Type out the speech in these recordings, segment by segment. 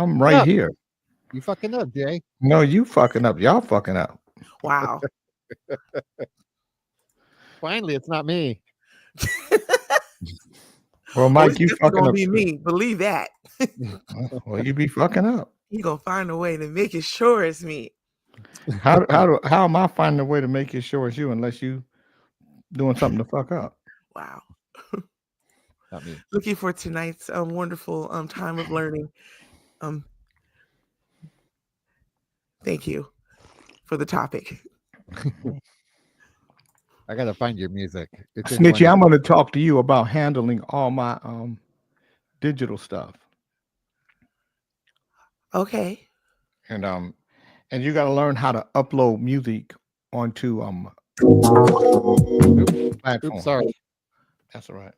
I'm right here. You fucking up, Jay. No, you fucking up. Y'all fucking up. Wow. Finally, it's not me. Well, Oh, Mike, it's you definitely fucking gonna up be too. me. Believe that. Well, you be fucking up. He gonna find a way to make it sure it's me. How am I finding a way to make it sure it's you unless you doing something to fuck up? Wow. Not me. Looking for tonight's wonderful time of learning. Um, thank you for the topic. I gotta find your music. It's in one Snitchy, of I'm the. going to talk to you about handling all my digital stuff, Okay. and you got to learn how to upload music onto Oops, platform. sorry. That's all right.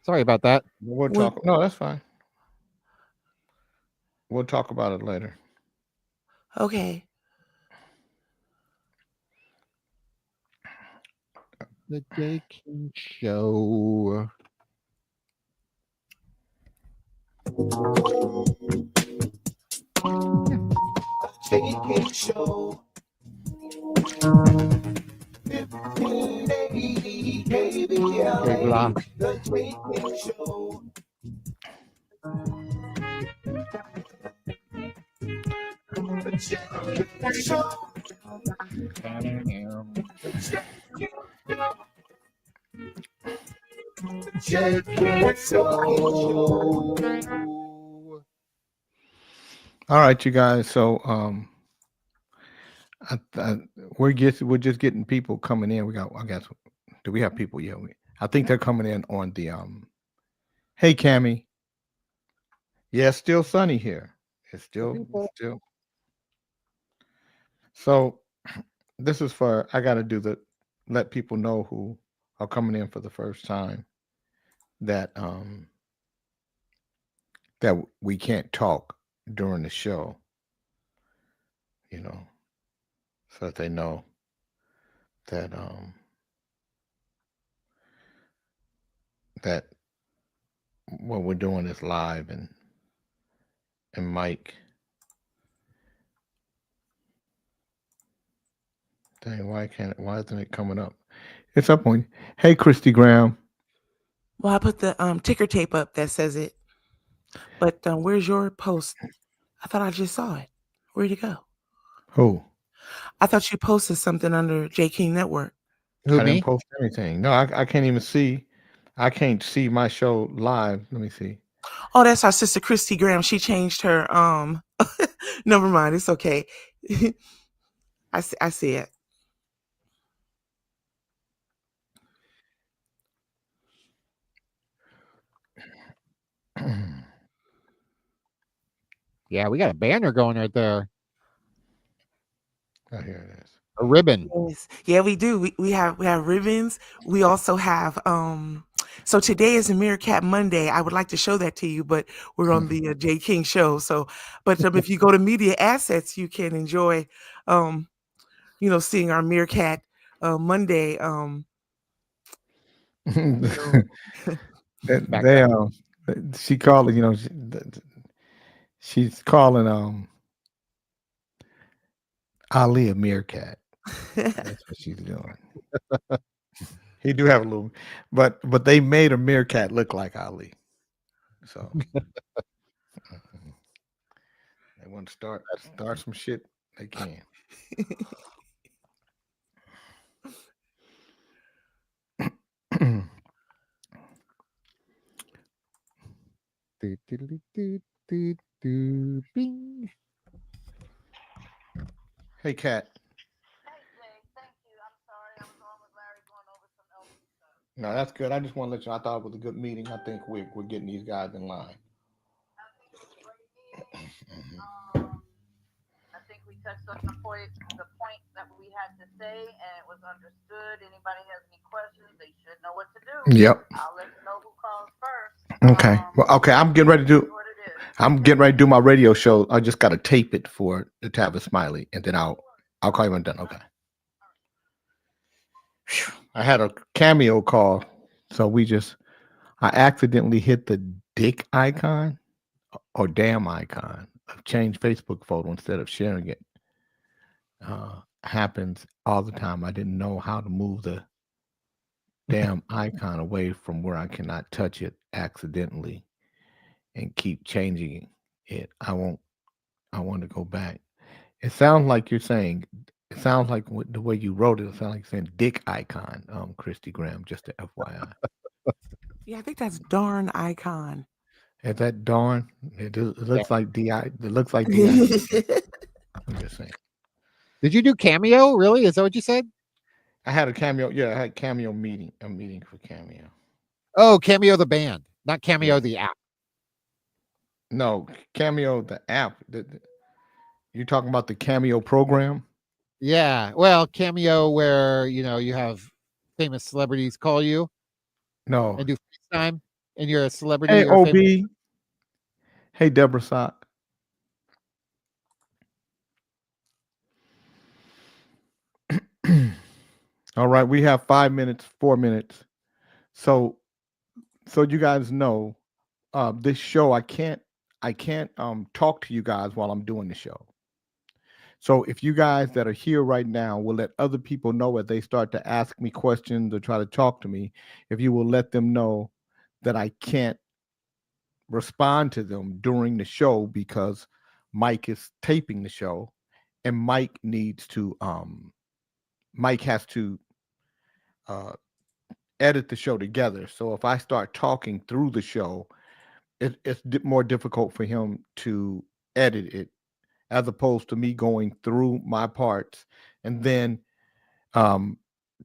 Sorry about that. We'll When, talk. No, that's fine. We'll talk about it later. okay. The Jay King Show. Jay King Show. 1580 KBLA. Blah. The Jay King Show. The Jay King Show. The Jay King Show. All right, you guys. So we're just getting people coming in. I guess, do we have people? Yeah, I think they're coming in on the Hey, Cammy. Yeah, it's still sunny here. It's still. So this is for I got to do the let people know who are coming in for the first time that that we can't talk during the show. You know, so that they know that that what we're doing is live and Mike. Dang, why isn't it coming up? It's up on. Hey, Christy Graham. Well, I put the ticker tape up that says it. But where's your post? I thought I just saw it. Where'd it go? Who? I thought you posted something under J King Network. Who, I me? didn't post anything. No, I can't even see. I can't see my show live. Let me see. Oh, that's our sister Christy Graham. She changed her never mind, it's okay. I see it. Yeah, we got a banner going right there. Oh, here it is. A ribbon. Yes. Yeah, we do. We have ribbons. We also have so today is a Meerkat Monday. I would like to show that to you, but we're on the J King show. So, but if you go to Media Assets, you can enjoy seeing our Meerkat Monday they she calling, she's calling Ali a meerkat. That's what she's doing. He do have a little, but they made a meerkat look like Ali. So they want to start some shit. They can. Do, do, do, do, do, do, bing. Hey, Kat. Hey, Jay, thank you. I'm sorry. I was on with Larry going over some LP stuff. No, that's good. I just want to let you. I thought it was a good meeting. I think we're getting these guys in line. I think it was a great meeting. I think we touched on the point that we had to say, and it was understood. Anybody has any questions, they should know what to do. Yep. I'll let you know who calls first. Okay. Well, okay. I'm getting ready to do. What it is. I'm getting ready to do my radio show. I just got to tape it for the Tavis Smiley, and then I'll call you when I'm done. Okay. Phew. I had a cameo call, so I accidentally hit the dick icon or damn icon, change Facebook photo instead of sharing it, happens all the time. I didn't know how to move the damn icon away from where I cannot touch it accidentally and keep changing it. I want to go back. It sounds like you're saying, it sounds like the way you wrote it, it sounds like you're saying dick icon, Christy Graham, just to FYI. Yeah, I think that's darn icon. Is that darn? It looks like DI. It looks like DI. I'm just saying. Did you do Cameo? Really? Is that what you said? I had a cameo. Yeah, I had cameo meeting. A meeting for cameo. Oh, Cameo the band, not Cameo Yeah. the app. No, cameo the app. You talking about the cameo program? Yeah. Well, Cameo where you have famous celebrities call you No. and do FaceTime, and you're a celebrity. Hey, you're a OB. famous- Hey, Deborah Sock. All right, we have 5 minutes, 4 minutes. So you guys know, this show, I can't talk to you guys while I'm doing the show. So if you guys that are here right now will let other people know as they start to ask me questions or try to talk to me, if you will let them know that I can't respond to them during the show because Mike is taping the show and Mike has to edit the show together. So if I start talking through the show, it's more difficult for him to edit it as opposed to me going through my parts and then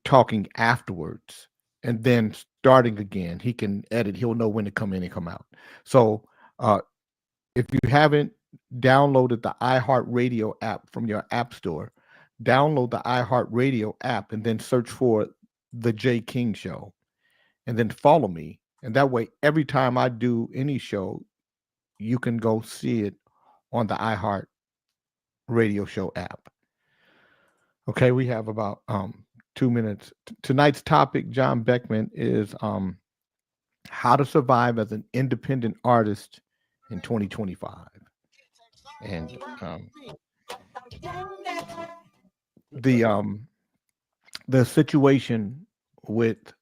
talking afterwards and then starting again. He can edit. He'll know when to come in and come out. So if you haven't downloaded the iHeartRadio app from your app store, download the iHeartRadio app and then search for The Jay King Show and then follow me. And that way, every time I do any show, you can go see it on the iHeart Radio Show app. Okay, we have about 2 minutes. Tonight's topic, John Beckman, is how to survive as an independent artist in 2025. And the situation with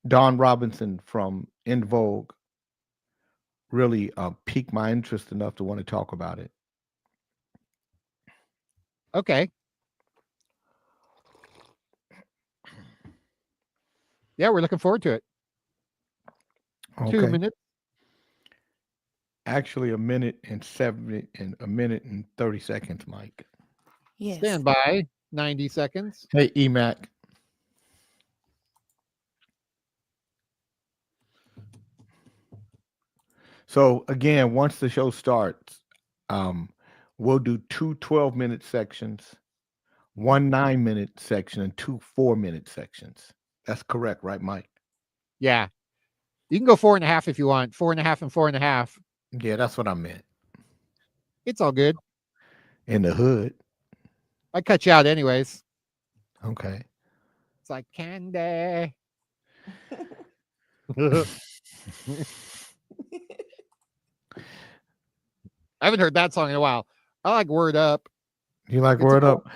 Don Robinson from In Vogue really piqued my interest enough to want to talk about it. Okay. Yeah, we're looking forward to it. Okay. 2 minutes. Actually, a minute and 30 seconds, Mike. Yes. Stand by. 90 seconds. Hey, EMAC. So again, once the show starts, we'll do 2 12-minute sections, 1 9-minute section, and 2 4-minute sections. That's correct, right, Mike? Yeah. You can go 4.5 if you want. 4.5 and 4.5. Yeah, that's what I meant. It's all good. In the hood. I cut you out anyways. Okay. It's like candy. I haven't heard that song in a while. I like Word Up. You like It's Word a- Up?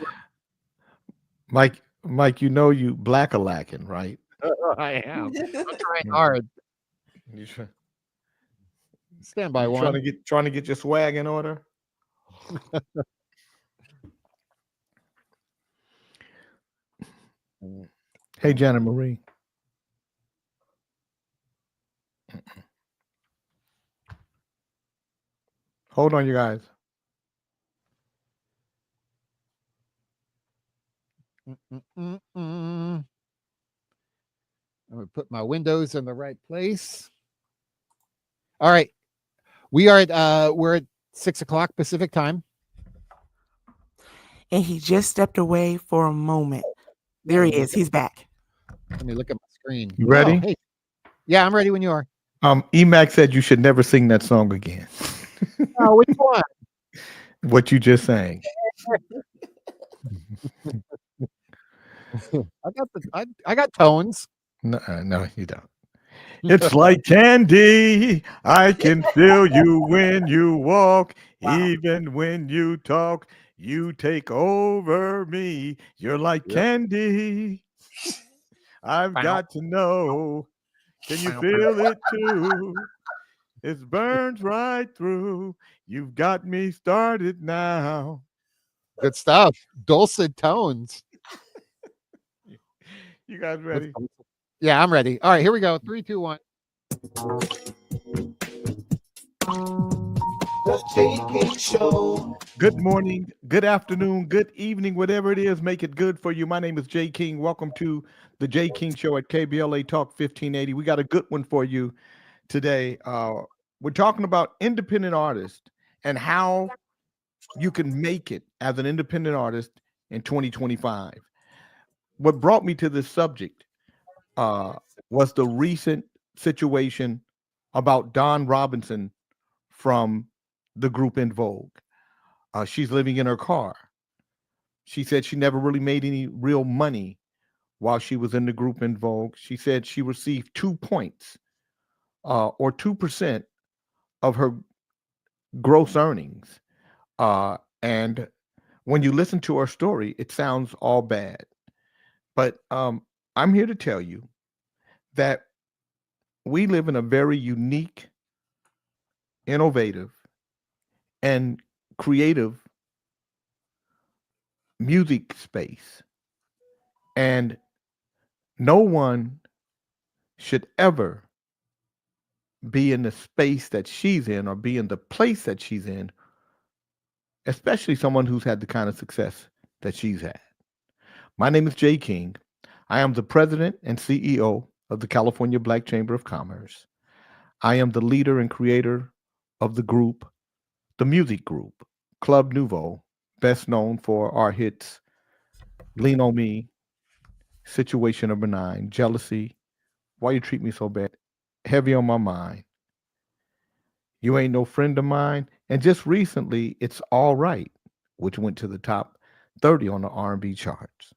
Mike, you know you black-a-lacking, right? I am. I'm trying hard. You try- Stand by you one. trying to get your swag in order? Hey, Janet Marie. Hold on, you guys. I'm going to put my windows in the right place. All right. We're at 6 o'clock Pacific time. And he just stepped away for a moment. There he is. He's back. Let me look at my screen. You ready? Oh, hey. Yeah, I'm ready when you are. EMAC said you should never sing that song again. Oh, which one? What you just sang. I got tones. No, no, you don't. It's like candy. I can feel you when you walk, Wow. even when you talk. You take over me. You're like Yep. candy. I've Wow. got to know. Can you Wow. feel it too? It burns right through. You've got me started now. Good stuff. Dulcet tones. You guys With ready? dulcet- Yeah, I'm ready. All right, here we go. 3, 2, 1. The JK Show. Good morning, good afternoon, good evening, whatever it is, make it good for you. My name is Jay King. Welcome to the Jay King Show at KBLA Talk 1580. We got a good one for you today. We're talking about independent artists and how you can make it as an independent artist in 2025. What brought me to this subject was the recent situation about Don Robinson from the group In Vogue. She's living in her car. She said she never really made any real money while she was in the group In Vogue. She said she received 2 points or 2% of her gross earnings. And when you listen to her story, it sounds all bad. But I'm here to tell you that we live in a very unique, innovative, and creative music space. And no one should ever be in the space that she's in or be in the place that she's in, especially someone who's had the kind of success that she's had. My name is Jay King. I am the president and CEO of the California Black Chamber of Commerce. I am the leader and creator of the group, the music group, Club Nouveau, best known for our hits Lean on Me, Situation Number 9, Jealousy, Why You Treat Me So Bad, Heavy on My Mind, You Ain't No Friend of Mine, and just recently, It's All Right, which went to the top 30 on the R&B charts.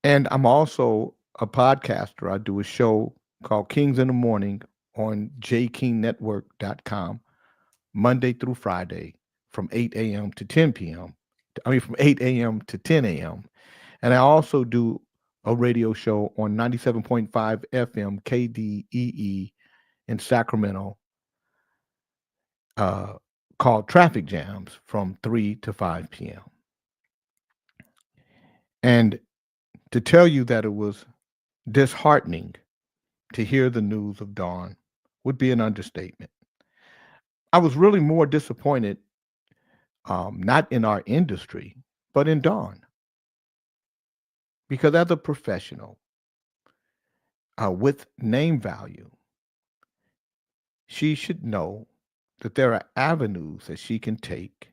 And I'm also a podcaster. I do a show called Kings in the Morning on jkingnetwork.com, Monday through Friday from 8 a.m. to 10 p.m. From 8 a.m. to 10 a.m. And I also do a radio show on 97.5 FM KDEE in Sacramento called Traffic Jams from 3 to 5 p.m. And to tell you that it was disheartening to hear the news of Dawn would be an understatement. I was really more disappointed, not in our industry, but in Dawn, because as a professional with name value, she should know that there are avenues that she can take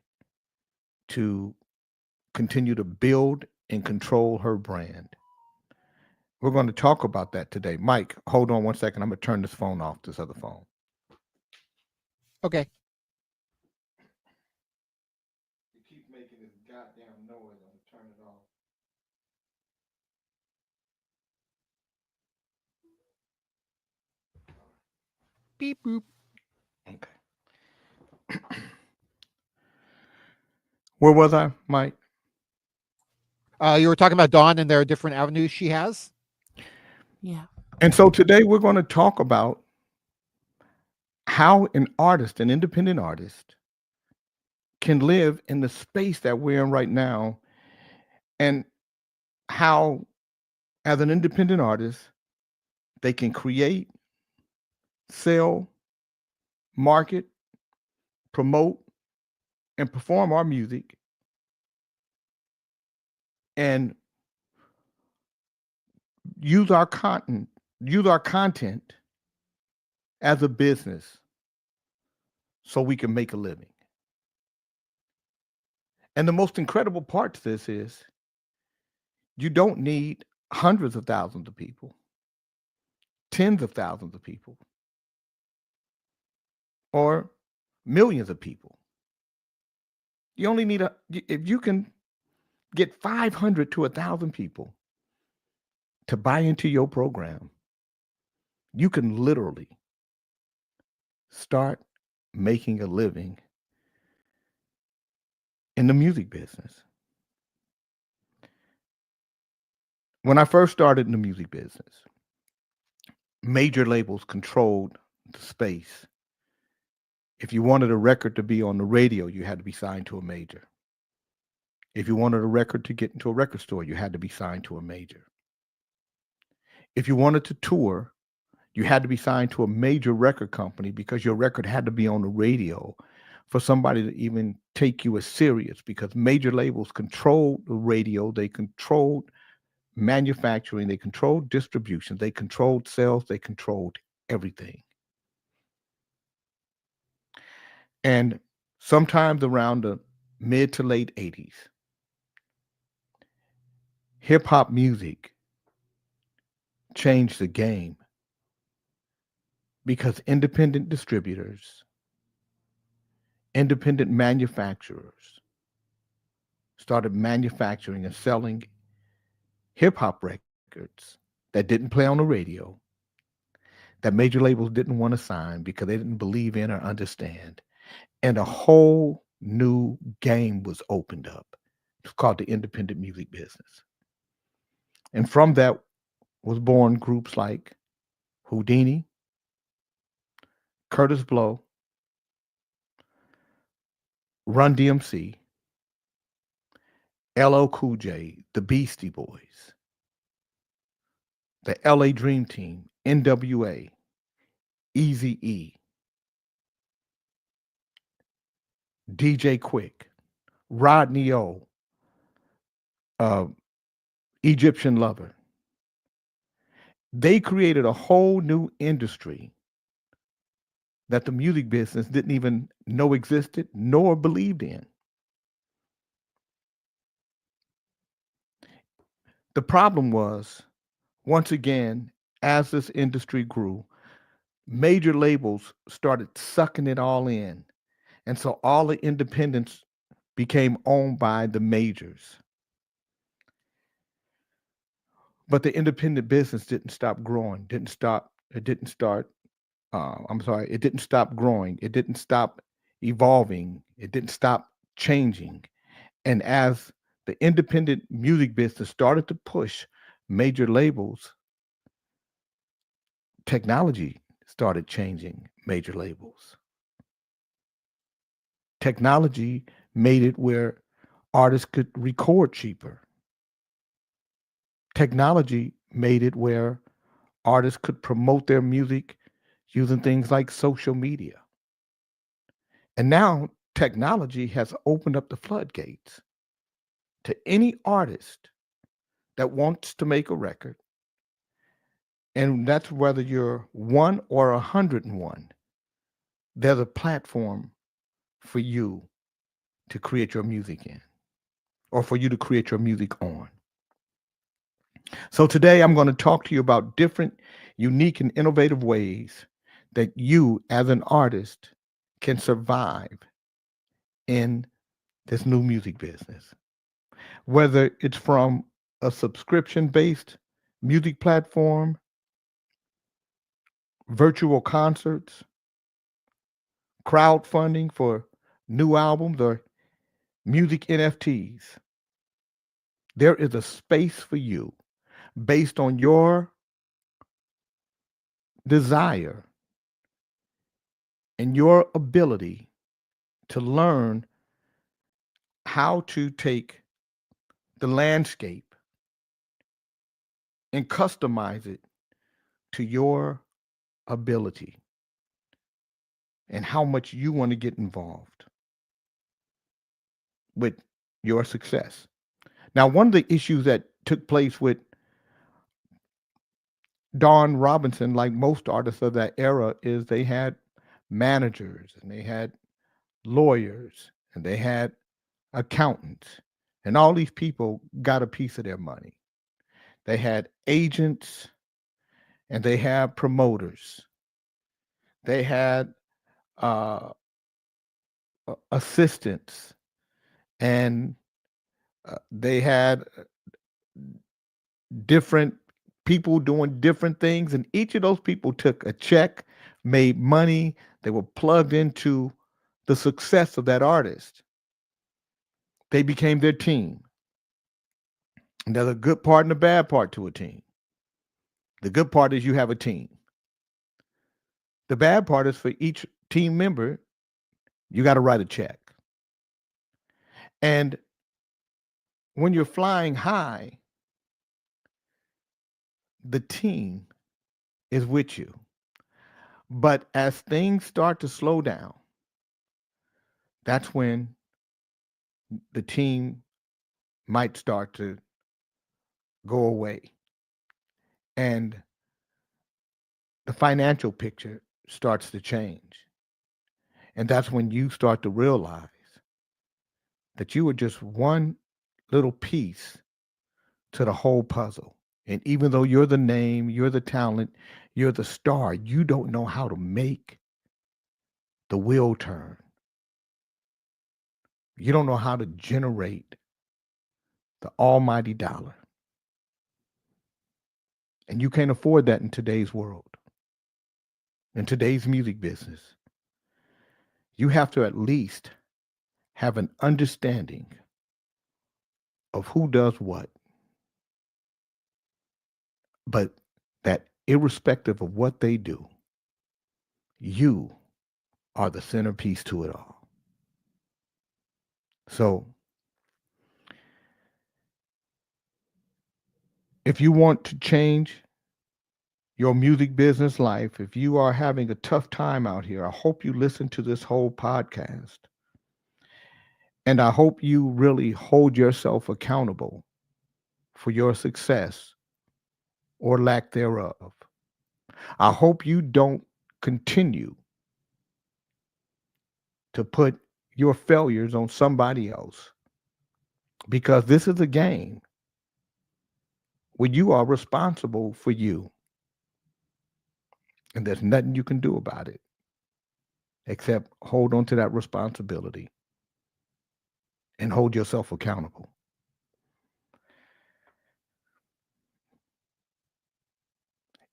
to continue to build and control her brand. We're going to talk about that today. Mike, hold on one second. I'm going to turn this phone off, this other phone. Okay. You keep making this goddamn noise. I'm going to turn it off. Beep boop. Okay. Where was I, Mike? You were talking about Dawn and there are different avenues she has. Yeah. And so today we're going to talk about how an artist, an independent artist, can live in the space that we're in right now, and how, as an independent artist, they can create, sell, market, promote, and perform our music and use our content as a business so we can make a living. And the most incredible part to this is you don't need hundreds of thousands of people, tens of thousands of people, or millions of people. You only need if you can get 500 to 1,000 people to buy into your program, you can literally start making a living in the music business. When I first started in the music business, major labels controlled the space. If you wanted a record to be on the radio, you had to be signed to a major. If you wanted a record to get into a record store, you had to be signed to a major. If you wanted to tour, you had to be signed to a major record company because your record had to be on the radio for somebody to even take you as serious, because major labels controlled the radio, they controlled manufacturing, they controlled distribution, they controlled sales, they controlled everything. And sometimes around the mid to late 80s, hip hop music changed the game because independent distributors, independent manufacturers started manufacturing and selling hip hop records that didn't play on the radio, that major labels didn't want to sign because they didn't believe in or understand. And a whole new game was opened up. It's called the independent music business. And from that was born groups like Houdini, Curtis Blow, Run DMC, LL Cool J, the Beastie Boys, the LA Dream Team, NWA, Eazy-E, DJ Quick, Rodney O, uh, Egyptian Lover. They created a whole new industry that the music business didn't even know existed nor believed in. The problem was, once again, as this industry grew, major labels started sucking it all in. And so all the independents became owned by the majors. But the independent business didn't stop growing, it didn't stop growing, it didn't stop evolving, it didn't stop changing. And as the independent music business started to push major labels, technology started changing major labels. Technology made it where artists could record cheaper. Technology made it where artists could promote their music using things like social media. And now technology has opened up the floodgates to any artist that wants to make a record. And that's whether you're 1 or 101. There's a platform for you to create your music in, or for you to create your music on. So today I'm going to talk to you about different, unique, and innovative ways that you as an artist can survive in this new music business. Whether it's from a subscription-based music platform, virtual concerts, crowdfunding for new albums, or music NFTs, there is a space for you based on your desire and your ability to learn how to take the landscape and customize it to your ability and how much you want to get involved with your success. Now, one of the issues that took place with Don Robinson, like most artists of that era, is they had managers and they had lawyers and they had accountants, and all these people got a piece of their money. They had agents and they had promoters. They had assistants, and they had different people doing different things, and each of those people took a check, made money, they were plugged into the success of that artist. They became their team. And there's a good part and a bad part to a team. The good part is you have a team. The bad part is for each team member, you got to write a check. And when you're flying high, the team is with you. But as things start to slow down, that's when the team might start to go away. And the financial picture starts to change. And that's when you start to realize that you were just one little piece to the whole puzzle. And even though you're the name, you're the talent, you're the star, you don't know how to make the wheel turn. You don't know how to generate the almighty dollar. And you can't afford that in today's world, in today's music business. You have to at least have an understanding of who does what. But that irrespective of what they do, you are the centerpiece to it all. So if you want to change your music business life, if you are having a tough time out here, I hope you listen to this whole podcast. And I hope you really hold yourself accountable for your success or lack thereof. I hope you don't continue to put your failures on somebody else, because this is a game where you are responsible for you. And there's nothing you can do about it except hold on to that responsibility and hold yourself accountable.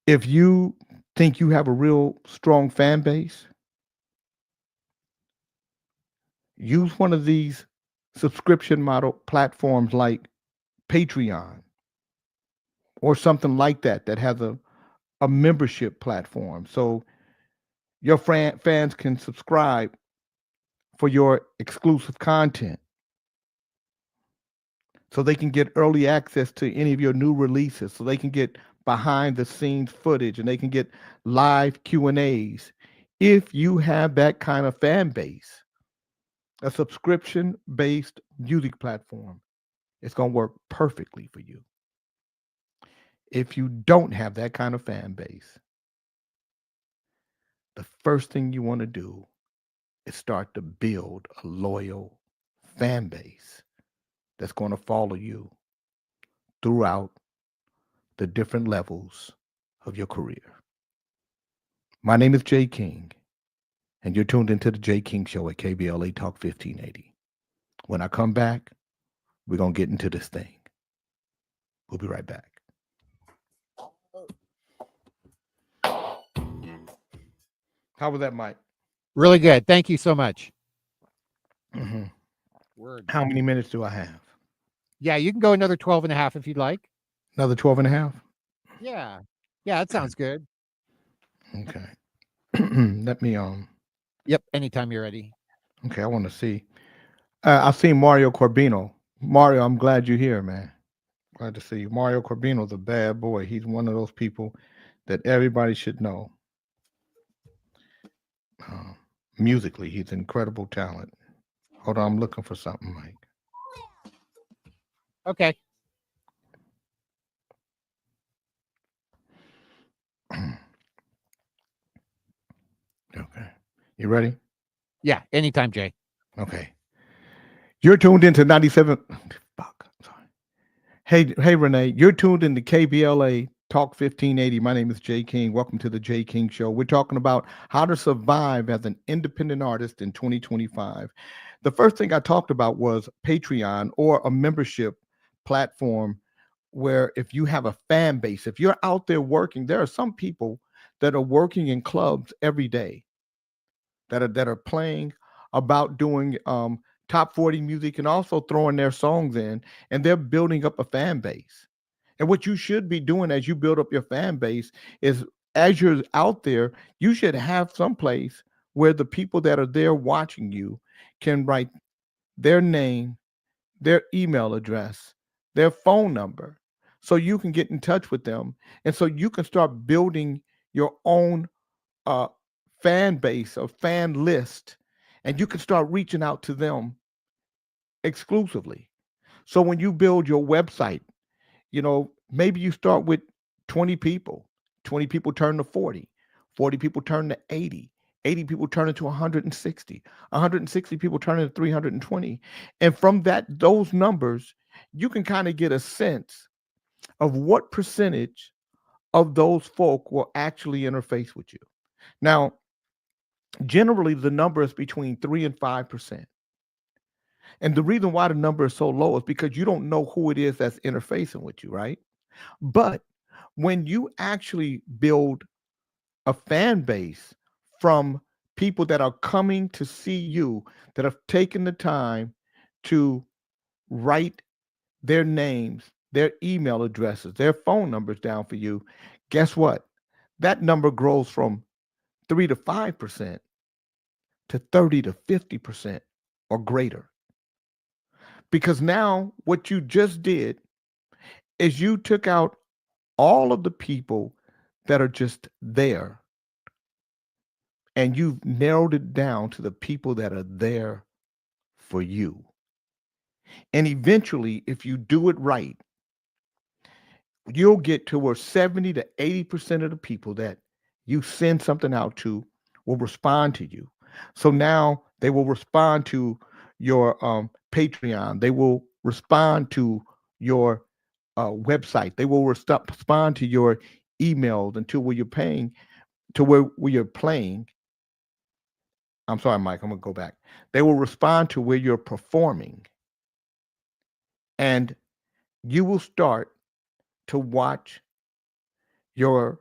If you think you have a real strong fan base, use one of these subscription model platforms like Patreon or something like that that has a membership platform. So your fans can subscribe for your exclusive content, so they can get early access to any of your new releases, so they can get behind the scenes footage, and they can get live Q&As. If you have that kind of fan base, a subscription based music platform, it's going to work perfectly for you. If you don't have that kind of fan base, the first thing you want to do is start to build a loyal fan base that's going to follow you throughout the different levels of your career. My name is Jay King, and you're tuned into the Jay King Show at KBLA Talk 1580. When I come back, we're going to get into this thing. We'll be right back. How was that, Mike? Really good. Thank you so much. Mm-hmm. Word. How many minutes do I have? Yeah, you can go another 12 and a half if you'd like. Another 12 and a half? Yeah. Yeah, that sounds good. Okay. Let me, Yep, anytime you're ready. okay, I want to see. I've seen Mario Corbino. Mario, I'm glad you're here, man. Glad to see you. Mario Corbino's a bad boy. He's one of those people that everybody should know. Musically, he's incredible talent. Hold on, I'm looking for something, Mike. Okay. Okay. You ready? Yeah, anytime, Jay. Okay. You're tuned into 97. Fuck. I'm sorry. Hey, Renee. You're tuned into KBLA Talk 1580. My name is Jay King. Welcome to the Jay King Show. We're talking about how to survive as an independent artist in 2025. The first thing I talked about was Patreon, or a membership platform where if you have a fan base, if you're out there working, there are some people that are working in clubs every day that are playing about doing top 40 music and also throwing their songs in, and they're building up a fan base. And what you should be doing as you build up your fan base is, as you're out there, you should have some place where the people that are there watching you can write their name, their email address, their phone number, so you can get in touch with them. And so you can start building your own uh, fan base or fan list, and you can start reaching out to them exclusively. So when you build your website, maybe you start with 20 people. 20 people turn to 40. 40 people turn to 80. 80 people turn into 160. 160 people turn into 320. And from those numbers, you can kind of get a sense of what percentage of those folk will actually interface with you. Now, generally, the number is between 3 and 5%. And the reason why the number is so low is because you don't know who it is that's interfacing with you, right? But when you actually build a fan base from people that are coming to see you, that have taken the time to write their names, their email addresses, their phone numbers down for you, guess what? That number grows from 3 to 5% to 30 to 50% or greater. Because now what you just did is you took out all of the people that are just there, and you've narrowed it down to the people that are there for you. And eventually, if you do it right, you'll get to where 70 to 80% of the people that you send something out to will respond to you. So now they will respond to your Patreon. They will respond to your website. They will respond to your emails until where you're paying, to where you're playing. I'm sorry, Mike, I'm going to go back. They will respond to where you're performing. And you will start to watch your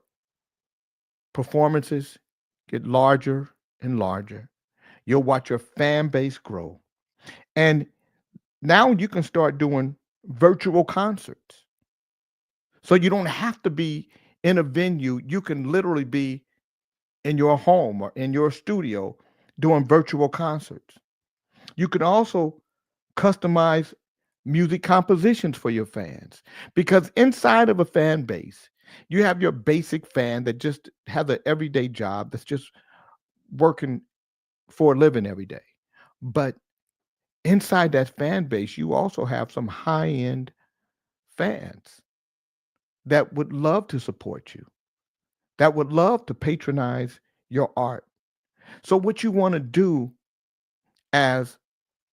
performances get larger and larger. You'll watch your fan base grow. And now you can start doing virtual concerts. So you don't have to be in a venue. You can literally be in your home or in your studio doing virtual concerts. You can also customize music compositions for your fans, because inside of a fan base, you have your basic fan that just has an everyday job, that's just working for a living every day. But inside that fan base, you also have some high-end fans that would love to support you, that would love to patronize your art. So what you want to do as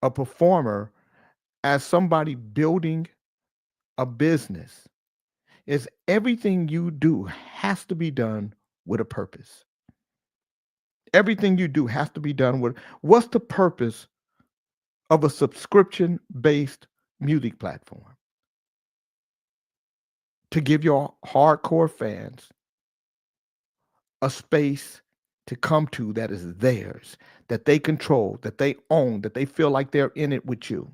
a performer, as somebody building a business, is everything you do has to be done with a purpose. Everything you do has to be done with, what's the purpose of a subscription-based music platform? To give your hardcore fans a space to come to that is theirs, that they control, that they own, that they feel like they're in it with you.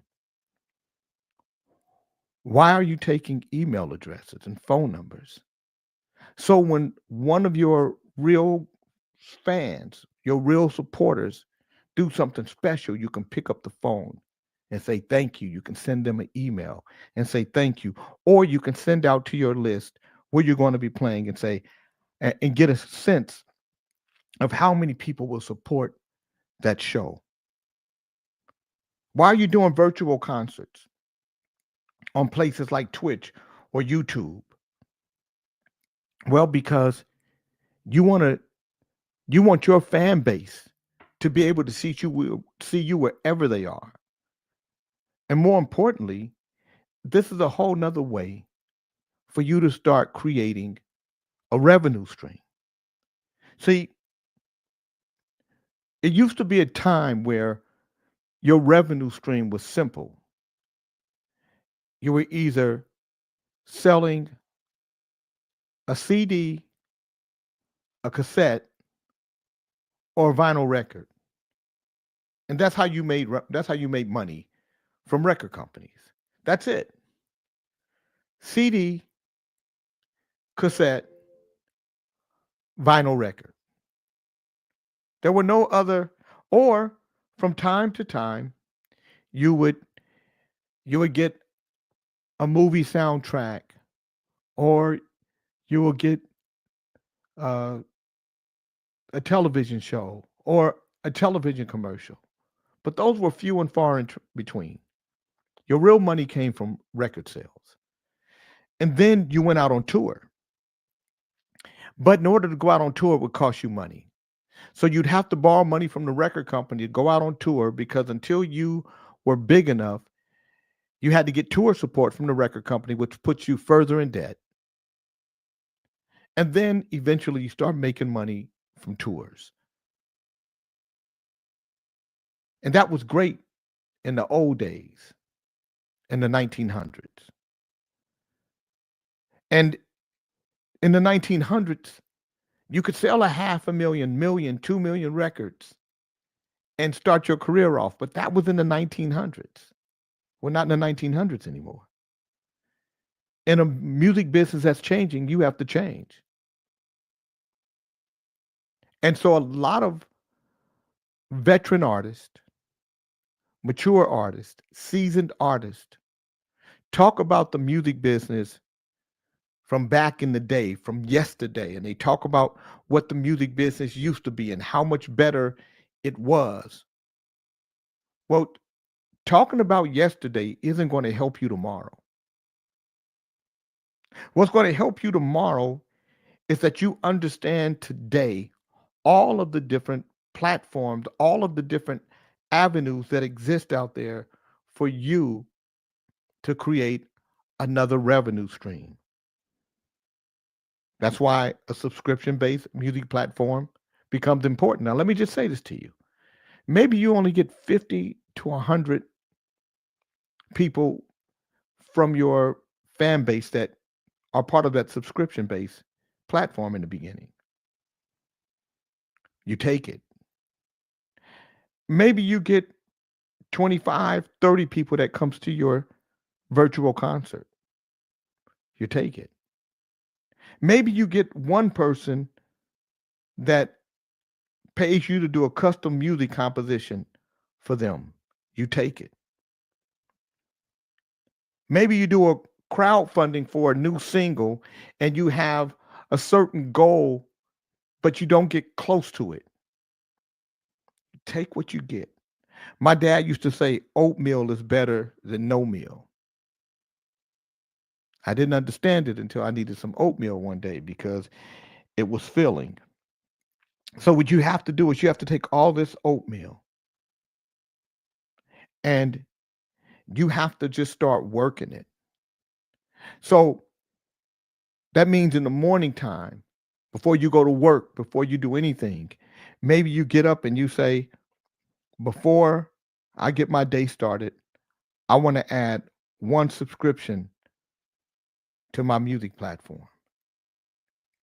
Why are you taking email addresses and phone numbers? So when one of your real fans, your real supporters do something special, you can pick up the phone and say thank you. You can send them an email and say thank you. Or you can send out to your list where you're going to be playing and say, and get a sense of how many people will support that show. Why are you doing virtual concerts on places like Twitch or YouTube? Well, because you want your fan base to be able to see you wherever they are. And more importantly, this is a whole nother way for you to start creating a revenue stream. See, it used to be a time where your revenue stream was simple. You were either selling a CD, a cassette, or a vinyl record. And that's how you made money from record companies. That's it. CD, cassette, vinyl record. There were no other, or from time to time, you would get a movie soundtrack, or you will get uh, a television show or a television commercial. But those were few and far in between. Your real money came from record sales. And then you went out on tour. But in order to go out on tour, it would cost you money. So you'd have to borrow money from the record company to go out on tour, because until you were big enough, you had to get tour support from the record company, which puts you further in debt. And then eventually you start making money from tours. And that was great in the old days, in the 1900s. And in the 1900s, you could sell 500,000, 2 million records and start your career off. But that was in the 1900s. We're not in the 1900s anymore. In a music business that's changing, you have to change. And so a lot of veteran artists, mature artists, seasoned artists talk about the music business from back in the day, from yesterday, and they talk about what the music business used to be and how much better it was. Well, talking about yesterday isn't going to help you tomorrow. What's going to help you tomorrow is that you understand today all of the different platforms, all of the different avenues that exist out there for you to create another revenue stream. That's why a subscription-based music platform becomes important. Now, let me just say this to you. Maybe you only get 50 to 100 people from your fan base that are part of that subscription-based platform in the beginning. You take it. Maybe you get 25, 30 people that comes to your virtual concert. You take it. Maybe you get one person that pays you to do a custom music composition for them. You take it. Maybe you do a crowdfunding for a new single and you have a certain goal, but you don't get close to it. Take what you get. My dad used to say oatmeal is better than no meal. I didn't understand it until I needed some oatmeal one day because it was filling. So what you have to do is you have to take all this oatmeal and you have to just start working it. So that means in the morning time, before you go to work, before you do anything, maybe you get up and you say, before I get my day started, I want to add one subscription to my music platform.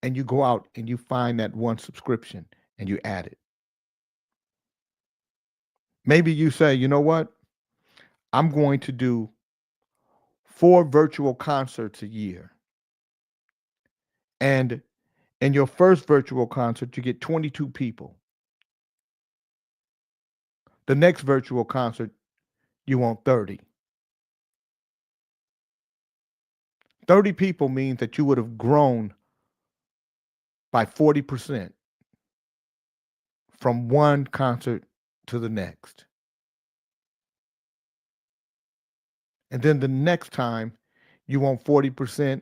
And you go out and you find that one subscription and you add it. Maybe you say, you know what? I'm going to do 4 virtual concerts a year. And in your first virtual concert, you get 22 people. The next virtual concert, you want 30. 30 people means that you would have grown by 40% from one concert to the next. And then the next time, you want 40%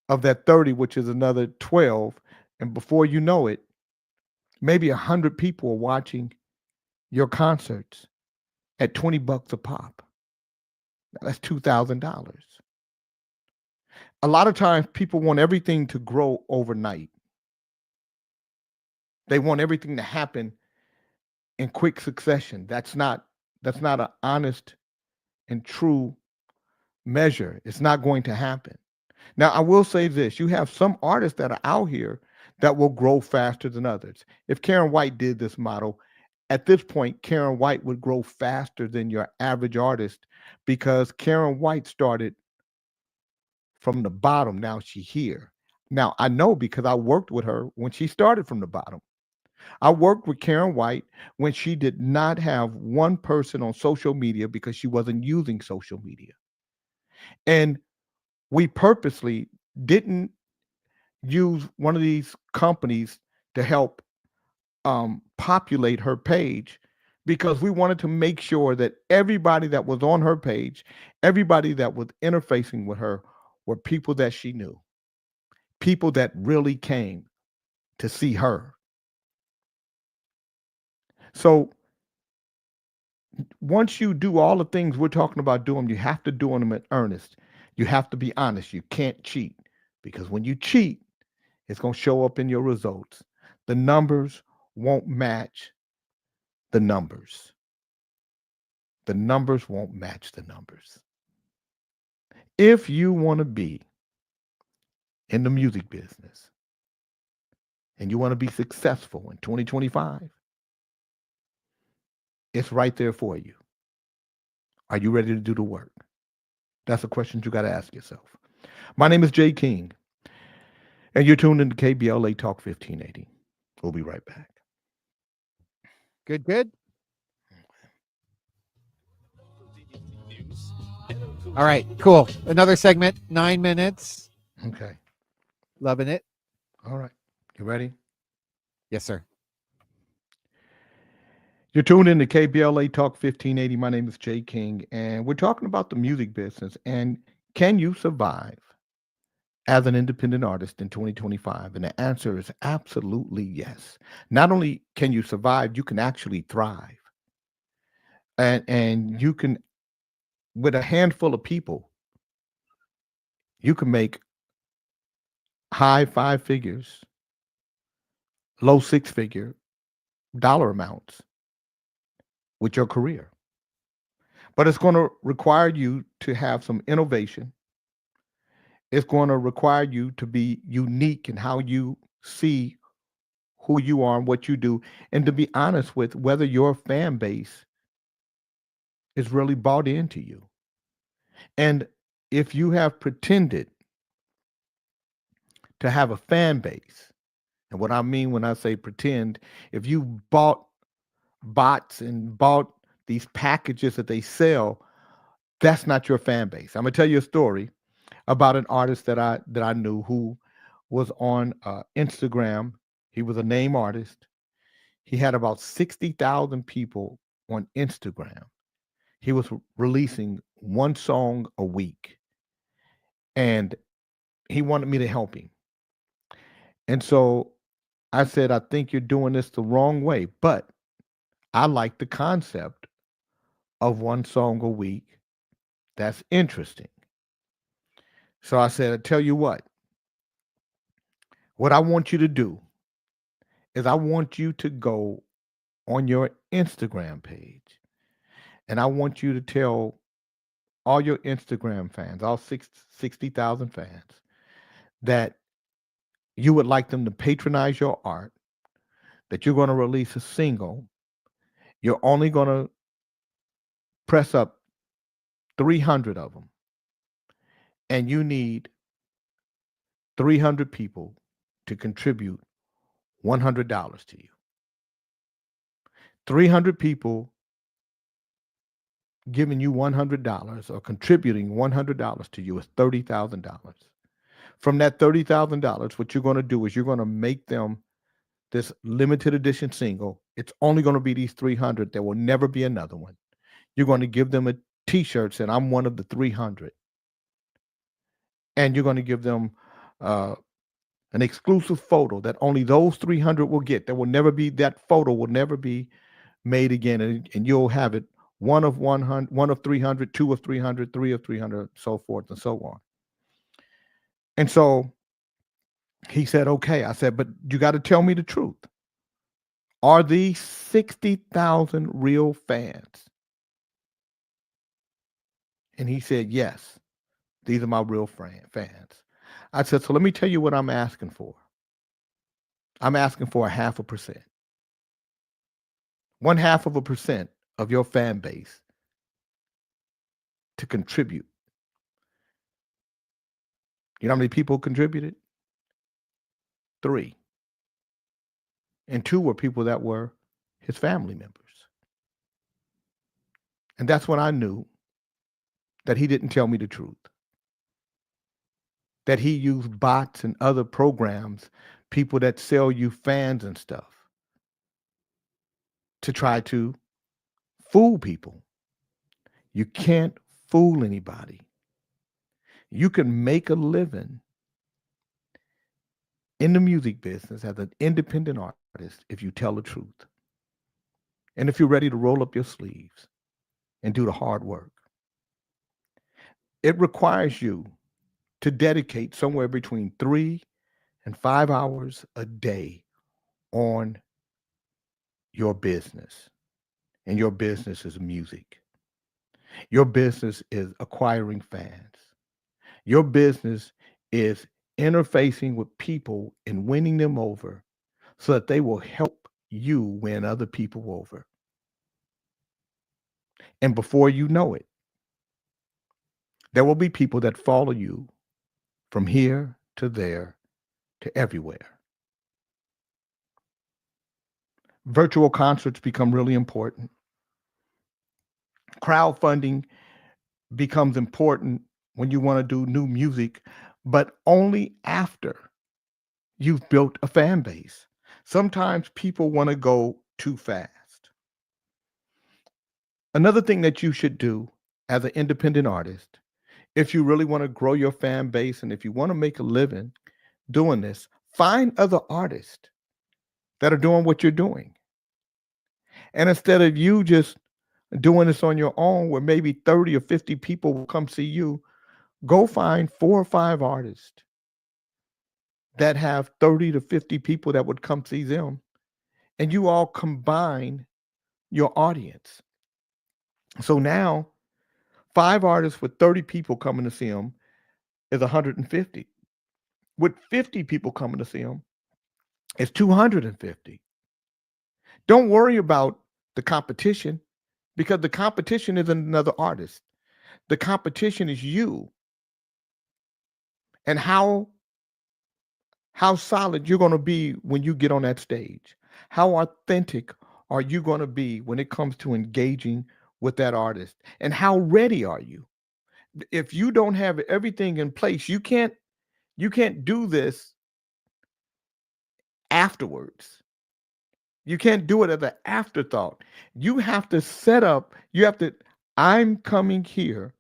of that 30, which is another 12. And before you know it, maybe 100 people are watching your concerts at $20 a pop. That's $2,000. A lot of times people want everything to grow overnight. They want everything to happen in quick succession. That's not an honest and true measure. It's not going to happen. Now, I will say this: you have some artists that are out here that will grow faster than others. If Karen White did this model, at this point, Karen White would grow faster than your average artist because Karen White started from the bottom. Now she here. Now I know because I worked with her when she started from the bottom. I worked with Karen White when she did not have one person on social media because she wasn't using social media. And we purposely didn't use one of these companies to help populate her page because we wanted to make sure that everybody that was on her page, everybody that was interfacing with her, were people that she knew, people that really came to see her. So once you do all the things we're talking about doing, you have to do them in earnest. You have to be honest. You can't cheat because when you cheat, it's going to show up in your results. The numbers won't match the numbers. The numbers won't match the numbers. If you want to be in the music business and you want to be successful in 2025, it's right there for you. Are you ready to do the work? That's a question you got to ask yourself. My name is Jay King, and you're tuned into KBLA Talk 1580. We'll be right back. Good, good. All right, cool. Another segment, 9 minutes. Okay. Loving it. All right. You ready? Yes, sir. You're tuned in to KBLA Talk 1580. My name is Jay King, and we're talking about the music business and can you survive as an independent artist in 2025? And the answer is absolutely yes. Not only can you survive, you can actually thrive. And you can, with a handful of people, you can make high five figures, low six figure dollar amounts with your career. But it's going to require you to have some innovation. It's going to require you to be unique in how you see who you are and what you do, and to be honest with whether your fan base is really bought into you. And if you have pretended to have a fan base, and what I mean when I say pretend, if you bought bots and bought these packages that they sell, that's not your fan base. I'm gonna tell you a story about an artist that I knew who was on Instagram. He was a name artist. He had about 60,000 people on Instagram. He was releasing one song a week, and he wanted me to help him. And so I said, I think you're doing this the wrong way, but I like the concept of one song a week. That's interesting. So I said, I tell you what I want you to do is I want you to go on your Instagram page and I want you to tell all your Instagram fans, all 60,000 fans, that you would like them to patronize your art, that you're going to release a single. You're only going to press up 300 of them, and you need 300 people to contribute $100 to you. 300 people giving you $100 or contributing $100 to you is $30,000. From that $30,000, what you're going to do is you're going to make them this limited edition single. It's only going to be these 300. There will never be another one. You're going to give them a t-shirt saying, I'm one of the 300. And you're going to give them an exclusive photo that only those 300 will get. There will never be, that photo will never be made again. And you'll have it one of 100, one of 300, two of 300, three of 300, so forth and so on. And so he said, okay. I said, but you got to tell me the truth. Are these 60,000 real fans? And he said, yes, these are my real fans. I said, so let me tell you what I'm asking for. I'm asking for 0.5%. 0.5% of your fan base to contribute. You know how many people contributed? 3. And 2 were people that were his family members. And that's when I knew that he didn't tell me the truth. That he used bots and other programs, people that sell you fans and stuff, to try to fool people. You can't fool anybody. You can make a living in the music business as an independent artist if you tell the truth. And if you're ready to roll up your sleeves and do the hard work. It requires you to dedicate somewhere between 3 and 5 hours a day on your business. And your business is music. Your business is acquiring fans. Your business is interfacing with people and winning them over so that they will help you win other people over. And before you know it, there will be people that follow you from here to there to everywhere. Virtual concerts become really important. Crowdfunding becomes important when you want to do new music, but only after you've built a fan base. Sometimes people want to go too fast. Another thing that you should do as an independent artist, if you really want to grow your fan base and if you want to make a living doing this, find other artists that are doing what you're doing. And instead of you just doing this on your own, where maybe 30 or 50 people will come see you, go find 4 or 5 artists that have 30 to 50 people that would come see them. And you all combine your audience. So now 5 artists with 30 people coming to see them is 150. With 50 people coming to see them, it's 250. Don't worry about the competition because the competition isn't another artist. The competition is you and how solid you're going to be when you get on that stage. How authentic are you going to be when it comes to engaging with that artist? And how ready are you? If you don't have everything in place, you can't do this afterwards. You can't do it as an afterthought. You have to set up, I'm coming here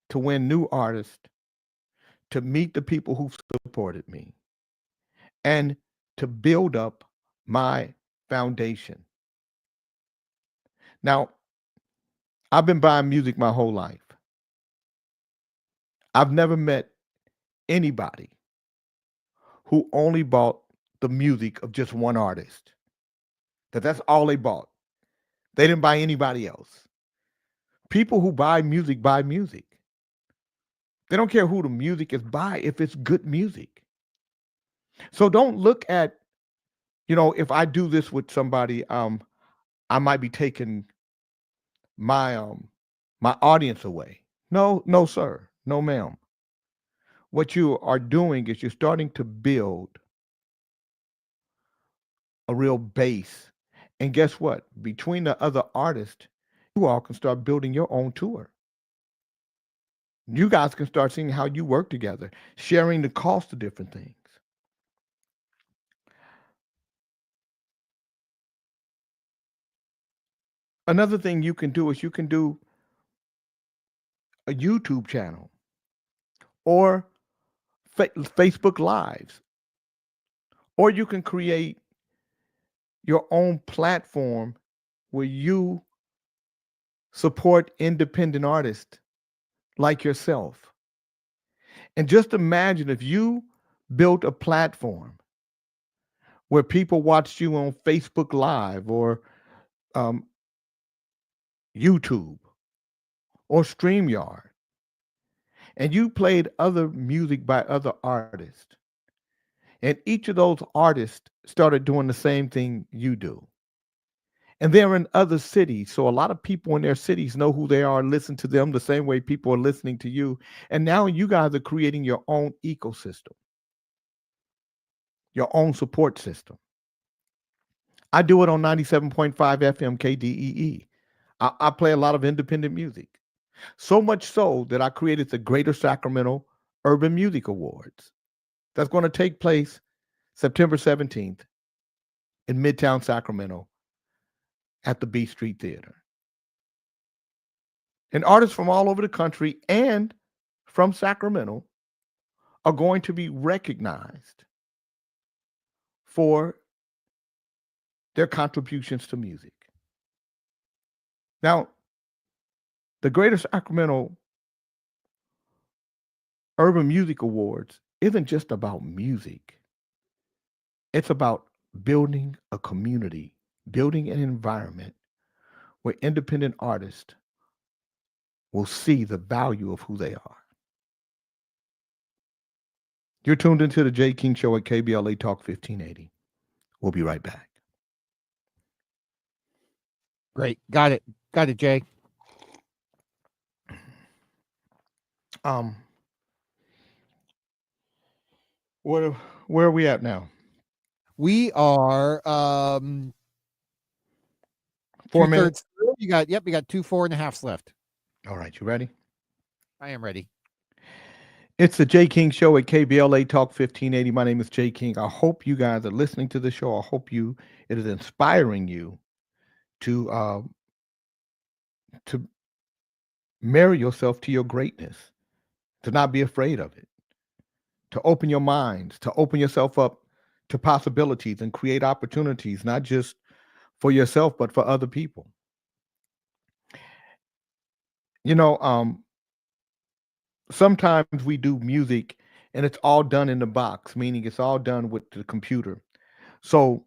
to win new artists, to meet the people who supported me, and to build up my foundation. Now, I've been buying music my whole life. I've never met anybody who only bought the music of just one artist. That's all they bought. They didn't buy anybody else. People who buy music buy music. They don't care who the music is by if it's good music. So don't look at, if I do this with somebody, I might be taking my my audience away. No, sir. No, ma'am. What you are doing is you're starting to build a real base. And guess what? Between the other artists, you all can start building your own tour. You guys can start seeing how you work together, sharing the cost of different things. Another thing you can do is you can do a YouTube channel or Facebook Lives, or you can create your own platform where you support independent artists like yourself. And just imagine if you built a platform where people watched you on Facebook Live or YouTube or StreamYard, and you played other music by other artists, and each of those artists started doing the same thing you do. And they're in other cities. So a lot of people in their cities know who they are, listen to them the same way people are listening to you. And now you guys are creating your own ecosystem, your own support system. I do it on 97.5 FM KDEE. I play a lot of independent music. So much so that I created the Greater Sacramento Urban Music Awards. That's going to take place September 17th in Midtown Sacramento at the B Street Theater. And artists from all over the country and from Sacramento are going to be recognized for their contributions to music. Now, the Greater Sacramento Urban Music Awards isn't just about music. It's about building a community, building an environment where independent artists will see the value of who they are. You're tuned into the Jay King Show at KBLA Talk 1580. We'll be right back. Great. Got it, Jay. Where are we at now? We are 4 minutes. through. You got 2 4.5 left. All right, you ready? I am ready. It's the Jay King Show at KBLA Talk 1580. My name is Jay King. I hope you guys are listening to the show. I hope it is inspiring you to marry yourself to your greatness, to not be afraid of it, to open your minds, to open yourself up to possibilities and create opportunities, not just for yourself, but for other people. Sometimes we do music and it's all done in the box, meaning it's all done with the computer. So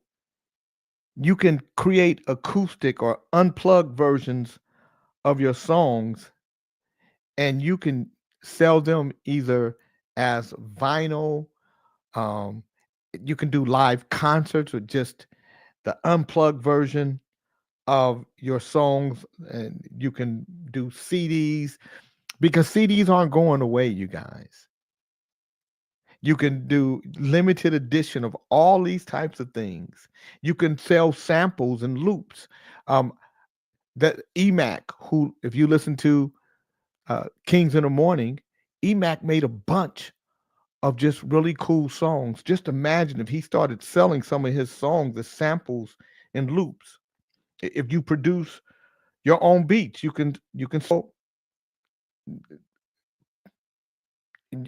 you can create acoustic or unplugged versions of your songs, and you can sell them either as vinyl. You can do live concerts with just the unplugged version of your songs, and you can do CDs, because CDs aren't going away, you guys. You can do limited edition of all these types of things. You can sell samples and loops. That EMAC, who, if you listen to Kings in the Morning, EMAC made a bunch of just really cool songs. Just imagine if he started selling some of his songs as samples and loops. If you produce your own beats, you can sell.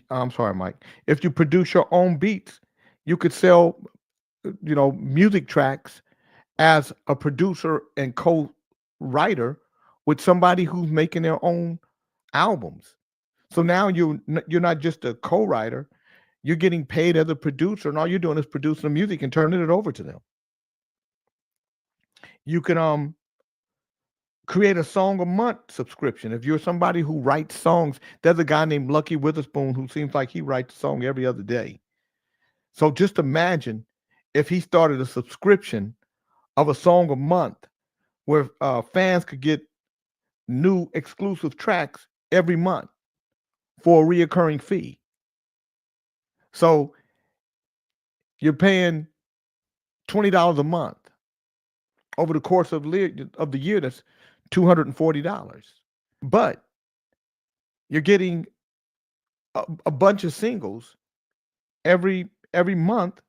I'm sorry, Mike. If you produce your own beats, you could sell, music tracks as a producer and co-writer with somebody who's making their own albums. So now you're not just a co-writer, you're getting paid as a producer, and all you're doing is producing the music and turning it over to them. You can create a song a month subscription. If you're somebody who writes songs, there's a guy named Lucky Witherspoon who seems like he writes a song every other day. So just imagine if he started a subscription of a song a month where fans could get new exclusive tracks every month for a reoccurring fee. So you're paying $20 a month. Over the course of the year, that's $240. But you're getting a bunch of singles every month.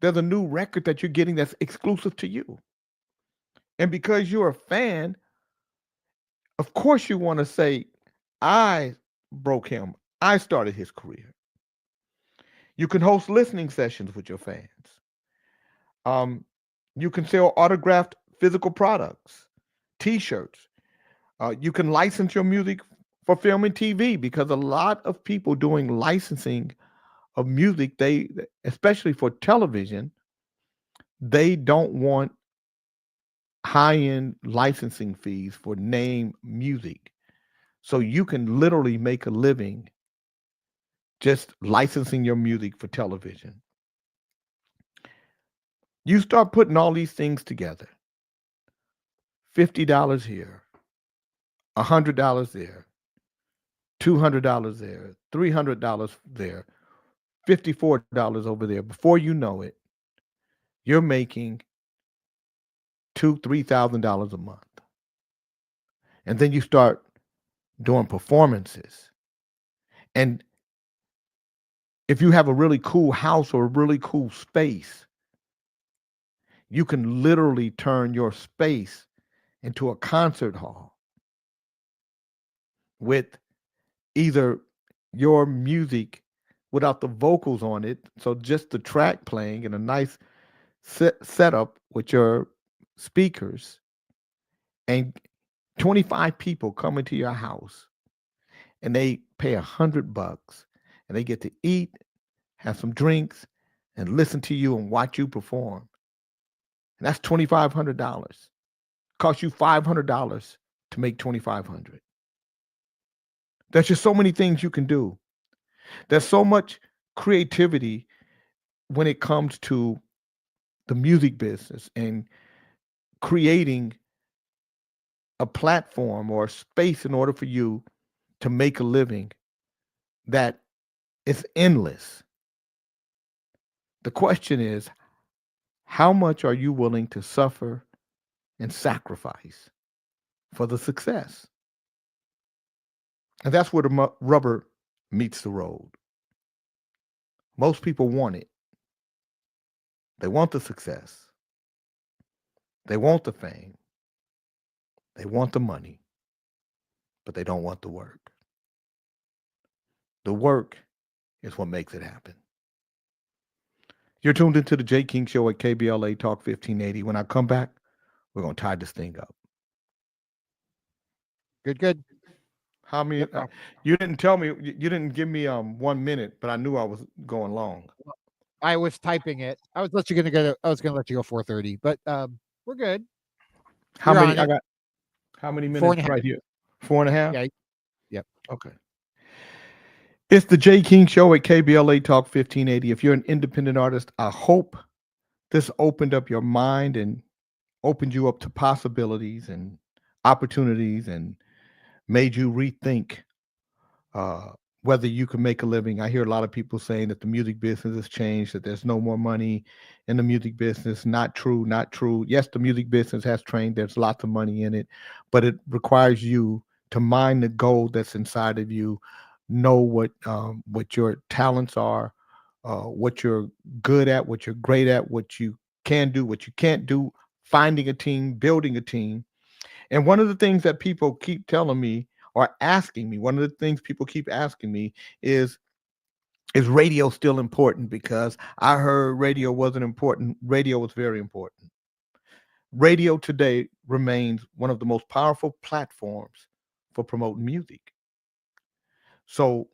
There's a new record that you're getting that's exclusive to you. And because you're a fan, of course you want to say, I broke him. I started his career. You can host listening sessions with your fans. You can sell autographed physical products, T-shirts. You can license your music for film and TV, because a lot of people doing licensing of music, especially for television, they don't want high-end licensing fees for name music. So you can literally make a living just licensing your music for television. You start putting all these things together. $50 here, $100 there, $200 there, $300 there, $54 over there. Before you know it, you're making $2,000-$3,000 a month. And then you start doing performances. And if you have a really cool house or a really cool space, you can literally turn your space into a concert hall with either your music without the vocals on it, so just the track playing and a nice setup with your speakers, and 25 people come into your house and they pay $100 and they get to eat, have some drinks, and listen to you and watch you perform. And that's $2,500. Cost you $500 to make $2,500. There's just so many things you can do. There's so much creativity when it comes to the music business and creating a platform or a space in order for you to make a living that is endless. The question is, how much are you willing to suffer and sacrifice for the success? And that's where the rubber meets the road. Most people want it. They want the success. They want the fame. They want the money, but they don't want the work. The work is what makes it happen. You're tuned into the Jay King Show at KBLA Talk 1580. When I come back, we're going to tie this thing up. Good. How many? Yep. You didn't tell me. You didn't give me 1 minute, but I knew I was going long. I was typing it. I was gonna let you go 4:30, but we're good. How You're many? on I it. got. How many 4.5. minutes right here? 4.5. Yeah. Yep. Okay. It's the Jay King Show at KBLA Talk 1580. If you're an independent artist, I hope this opened up your mind and opened you up to possibilities and opportunities and made you rethink whether you can make a living. I hear a lot of people saying that the music business has changed, that there's no more money in the music business. Not true, not true. Yes, the music business has changed. There's lots of money in it, but it requires you to mine the gold that's inside of you, know what your talents are, what you're good at, what you're great at, what you can do, what you can't do, finding a team, building a team. And one of the things that people keep telling me or asking me, one of the things people keep asking me is radio still important? Because I heard radio wasn't important. Radio was very important. Radio today remains one of the most powerful platforms for promoting music. So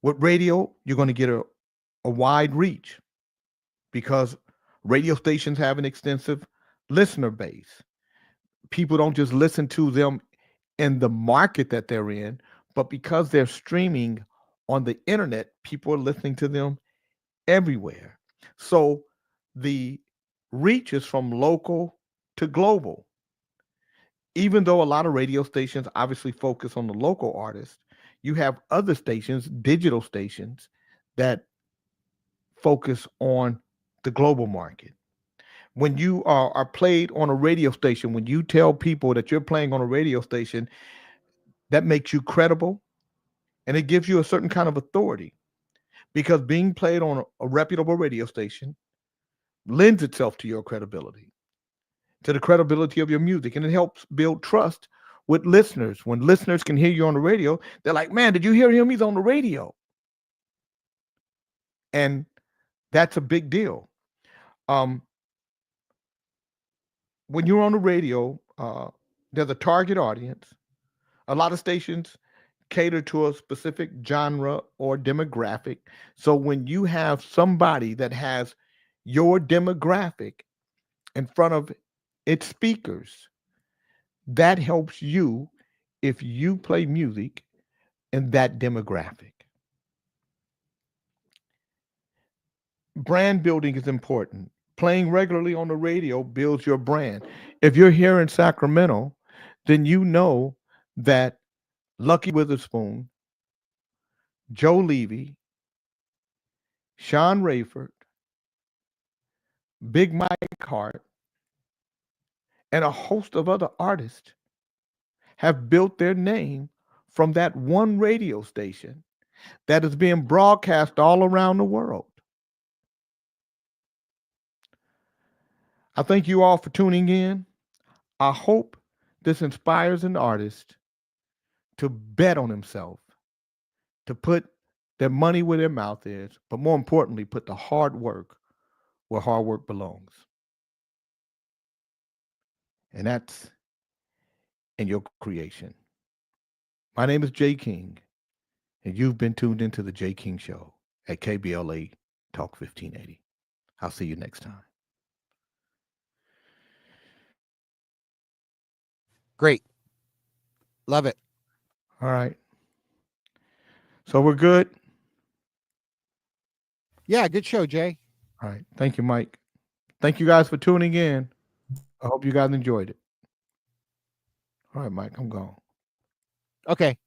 with radio, you're going to get a wide reach because radio stations have an extensive listener base. People don't just listen to them in the market that they're in, but because they're streaming on the internet, people are listening to them everywhere. So the reach is from local to global. Even though a lot of radio stations obviously focus on the local artists, you have other stations, digital stations, that focus on the global market. When you are played on a radio station, when you tell people that you're playing on a radio station, that makes you credible and it gives you a certain kind of authority because being played on a reputable radio station lends itself to your credibility, to the credibility of your music, and it helps build trust with listeners. When listeners can hear you on the radio, they're like, man, did you hear him? He's on the radio. And that's a big deal. When you're on the radio, there's a target audience. A lot of stations cater to a specific genre or demographic. So when you have somebody that has your demographic in front of its speakers, that helps you if you play music in that demographic. brand building is important. Playing regularly on the radio builds your brand. If you're here in Sacramento, then you know that Lucky Witherspoon, Joe Levy, Sean Rayford, Big Mike Hart, and a host of other artists have built their name from that one radio station that is being broadcast all around the world. I thank you all for tuning in. I hope this inspires an artist to bet on himself, to put their money where their mouth is, but more importantly, put the hard work where hard work belongs. And that's in your creation. My name is Jay King, and you've been tuned into the Jay King Show at KBLA Talk 1580. I'll see you next time. Great. Love it. All right. So we're good. Yeah, good show, Jay. All right. Thank you, Mike. Thank you guys for tuning in. I hope you guys enjoyed it. All right, Mike, I'm gone. Okay.